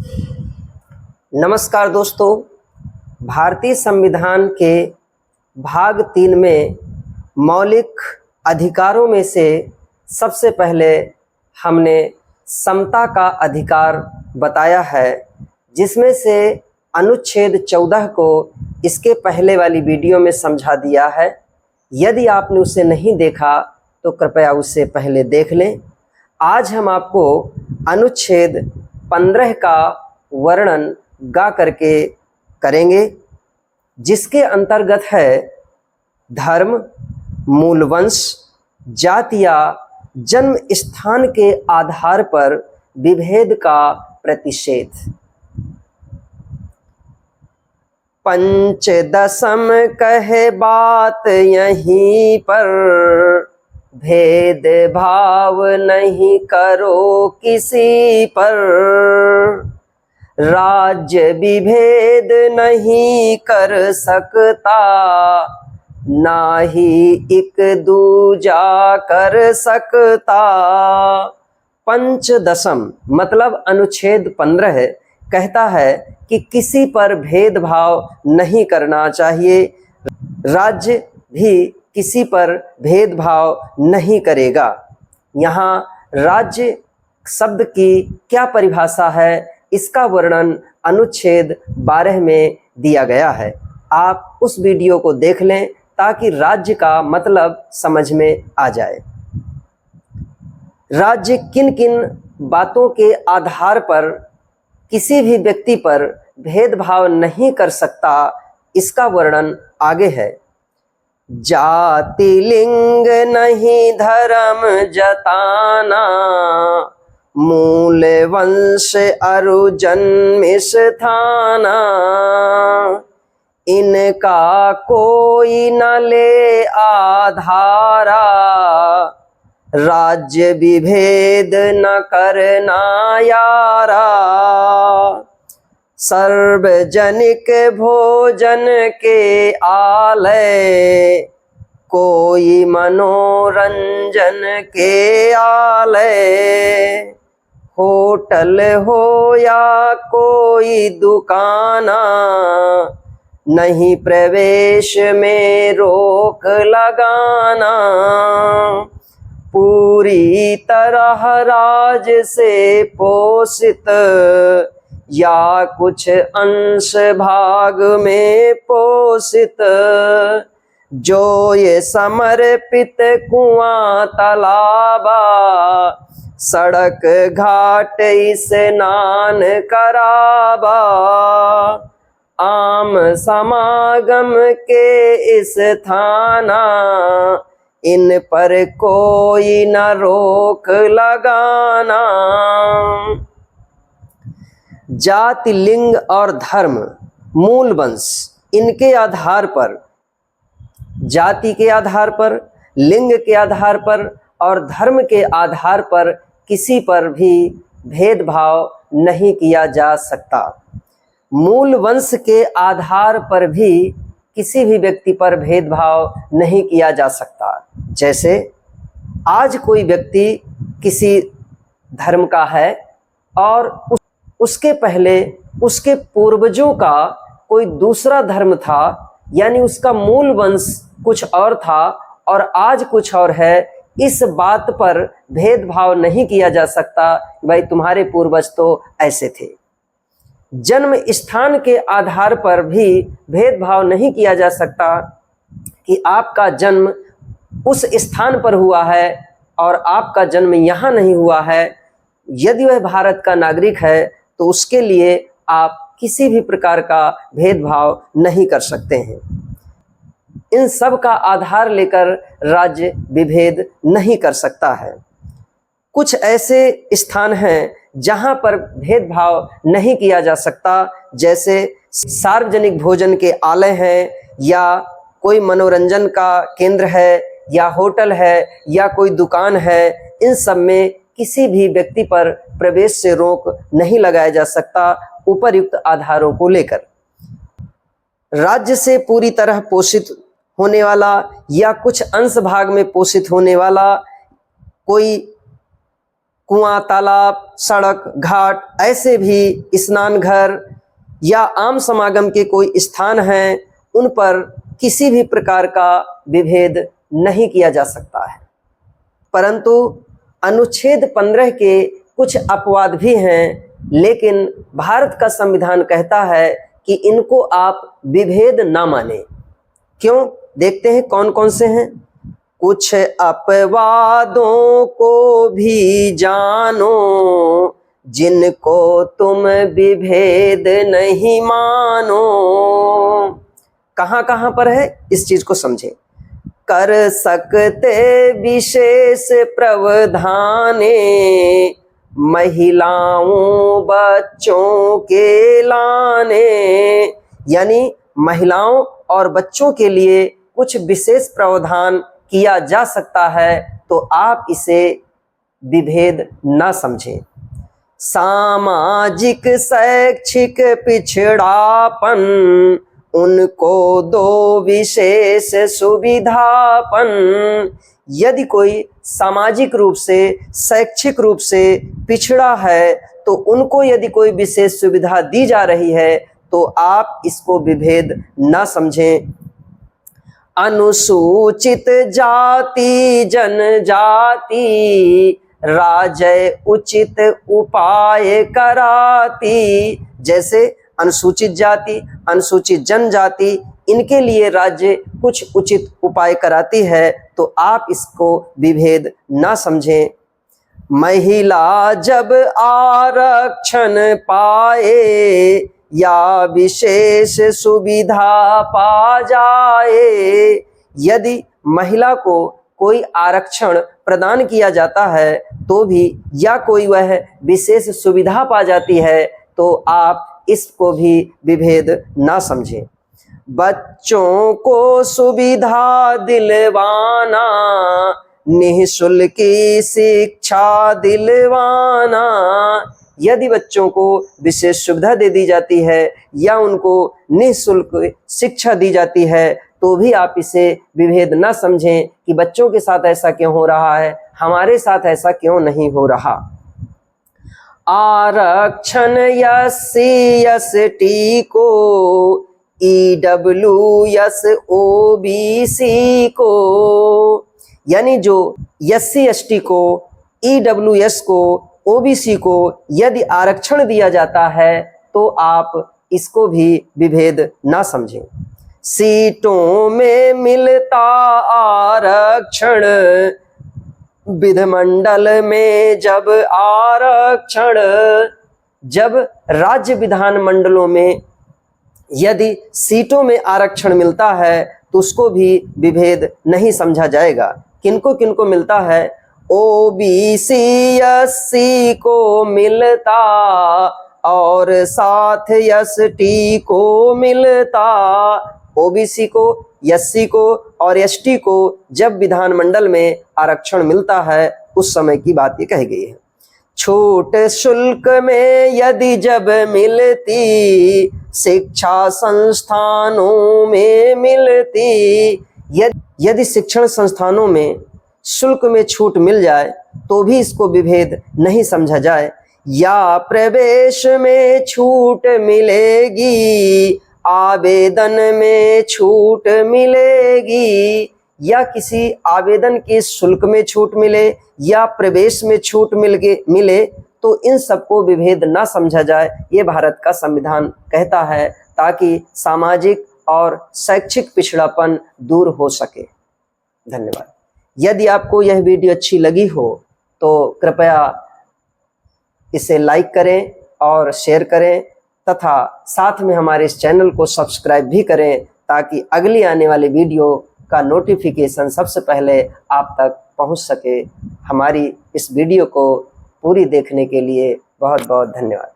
नमस्कार दोस्तों, भारतीय संविधान के भाग 3 में मौलिक अधिकारों में से सबसे पहले हमने समता का अधिकार बताया है, जिसमें से अनुच्छेद 14 को इसके पहले वाली वीडियो में समझा दिया है। यदि आपने उसे नहीं देखा तो कृपया उसे पहले देख लें। आज हम आपको अनुच्छेद 15 का वर्णन गा करके करेंगे, जिसके अंतर्गत है धर्म, मूल वंश, जाति या जन्म स्थान के आधार पर विभेद का प्रतिषेध। पंचदशम कहे बात यहीं पर, भेद भाव नहीं करो किसी पर। राज्य विभेद नहीं कर सकता, ना ही एक दूजा कर सकता। पंचदशम मतलब अनुच्छेद 15 कहता है कि किसी पर भेदभाव नहीं करना चाहिए। राज्य भी किसी पर भेदभाव नहीं करेगा। यहाँ राज्य शब्द की क्या परिभाषा है, इसका वर्णन अनुच्छेद 12 में दिया गया है। आप उस वीडियो को देख लें ताकि राज्य का मतलब समझ में आ जाए। राज्य किन किन बातों के आधार पर किसी भी व्यक्ति पर भेदभाव नहीं कर सकता, इसका वर्णन आगे है। जाति लिंग नहीं धर्म जताना, मूल वंश अरु जन्म स्थाना। इनका कोई न ले आधारा, राज्य विभेद न करना यारा। सार्वजनिक भोजन के आलय, कोई मनोरंजन के आलय। होटल हो या कोई दुकाना, नहीं प्रवेश में रोक लगाना। पूरी तरह राज से पोषित या कुछ अंश भाग में पोषित। जो ये समर्पित कुआं तालाबा, सड़क घाट स्नान कराबा। आम समागम के स्थाना, इन पर कोई न रोक लगाना। जाति, लिंग और धर्म, मूल वंश, इनके आधार पर, जाति के आधार पर, लिंग के आधार पर और धर्म के आधार पर किसी पर भी भेदभाव नहीं किया जा सकता। मूल वंश के आधार पर भी किसी भी व्यक्ति पर भेदभाव नहीं किया जा सकता। जैसे आज कोई व्यक्ति किसी धर्म का है और उसके पहले उसके पूर्वजों का कोई दूसरा धर्म था, यानी उसका मूल वंश कुछ और था और आज कुछ और है, इस बात पर भेदभाव नहीं किया जा सकता। भाई तुम्हारे पूर्वज तो ऐसे थे। जन्म स्थान के आधार पर भी भेदभाव नहीं किया जा सकता कि आपका जन्म उस स्थान पर हुआ है और आपका जन्म यहाँ नहीं हुआ है। यदि वह भारत का नागरिक है तो उसके लिए आप किसी भी प्रकार का भेदभाव नहीं कर सकते हैं। इन सब का आधार लेकर राज्य विभेद नहीं कर सकता है। कुछ ऐसे स्थान हैं जहां पर भेदभाव नहीं किया जा सकता, जैसे सार्वजनिक भोजन के आलय हैं, या कोई मनोरंजन का केंद्र है, या होटल है, या कोई दुकान है। इन सब में किसी भी व्यक्ति पर प्रवेश से रोक नहीं लगाया जा सकता उपरयुक्त आधारों को लेकर। राज्य से पूरी तरह पोषित होने वाला या कुछ अंश भाग में पोषित होने वाला कोई कुआं, तालाब, सड़क, घाट, ऐसे भी स्नान घर या आम समागम के कोई स्थान हैं, उन पर किसी भी प्रकार का विभेद नहीं किया जा सकता है। परंतु अनुच्छेद 15 के कुछ अपवाद भी हैं, लेकिन भारत का संविधान कहता है कि इनको आप विभेद ना माने। क्यों? देखते हैं कौन कौन से हैं। कुछ अपवादों को भी जानो, जिनको तुम विभेद नहीं मानो। कहाँ कहाँ पर है, इस चीज को समझें। कर सकते विशेष प्रावधाने, महिलाओं बच्चों के लाने, यानी महिलाओं और बच्चों के लिए कुछ विशेष प्रावधान किया जा सकता है, तो आप इसे विभेद ना समझें। सामाजिक शैक्षिक पिछड़ापन, उनको दो विशेष सुविधापन। यदि कोई सामाजिक रूप से, शैक्षिक रूप से पिछड़ा है, तो उनको यदि कोई विशेष सुविधा दी जा रही है, तो आप इसको विभेद ना समझें। अनुसूचित जाति जनजाति, राज्य उचित उपाय कराती। जैसे अनुसूचित जाति, अनुसूचित जनजाति, इनके लिए राज्य कुछ उचित उपाय कराती है, तो आप इसको विभेद ना समझें। महिला जब आरक्षण पाए, या विशेष सुविधा पा जाए। यदि महिला को कोई आरक्षण प्रदान किया जाता है, तो भी या कोई वह विशेष सुविधा पा जाती है, तो आप इसको भी विभेद ना समझें। बच्चों को सुविधा दिलवाना, निःशुल्क शिक्षा दिलवाना। यदि बच्चों को विशेष सुविधा दे दी जाती है या उनको निःशुल्क शिक्षा दी जाती है, तो भी आप इसे विभेद ना समझें कि बच्चों के साथ ऐसा क्यों हो रहा है, हमारे साथ ऐसा क्यों नहीं हो रहा। आरक्षण SC ST को, EWS OBC को, यानी जो SC ST को, EWS को, OBC को यदि आरक्षण दिया जाता है, तो आप इसको भी विभेद ना समझें। सीटों में मिलता आरक्षण, विधिमंडल में जब आरक्षण। जब राज्य विधान मंडलों में यदि सीटों में आरक्षण मिलता है, तो उसको भी विभेद नहीं समझा जाएगा। किनको किनको मिलता है? OBC SC को मिलता और साथ ST को मिलता। OBC को, SC को और ST को जब विधानमंडल में आरक्षण मिलता है, उस समय की बात ये कही गई है। छूट शुल्क में यदि जब मिलती, शिक्षा संस्थानों में मिलती। यदि शिक्षण संस्थानों में शुल्क में छूट मिल जाए, तो भी इसको विभेद नहीं समझा जाए। या प्रवेश में छूट मिलेगी, आवेदन में छूट मिलेगी। या किसी आवेदन के शुल्क में छूट मिले या प्रवेश में छूट मिले, तो इन सबको विभेद ना समझा जाए, ये भारत का संविधान कहता है, ताकि सामाजिक और शैक्षिक पिछड़ापन दूर हो सके। धन्यवाद। यदि आपको यह वीडियो अच्छी लगी हो, तो कृपया इसे लाइक करें और शेयर करें, तथा साथ में हमारे इस चैनल को सब्सक्राइब भी करें, ताकि अगली आने वाली वीडियो का नोटिफिकेशन सबसे पहले आप तक पहुंच सके। हमारी इस वीडियो को पूरी देखने के लिए बहुत बहुत धन्यवाद।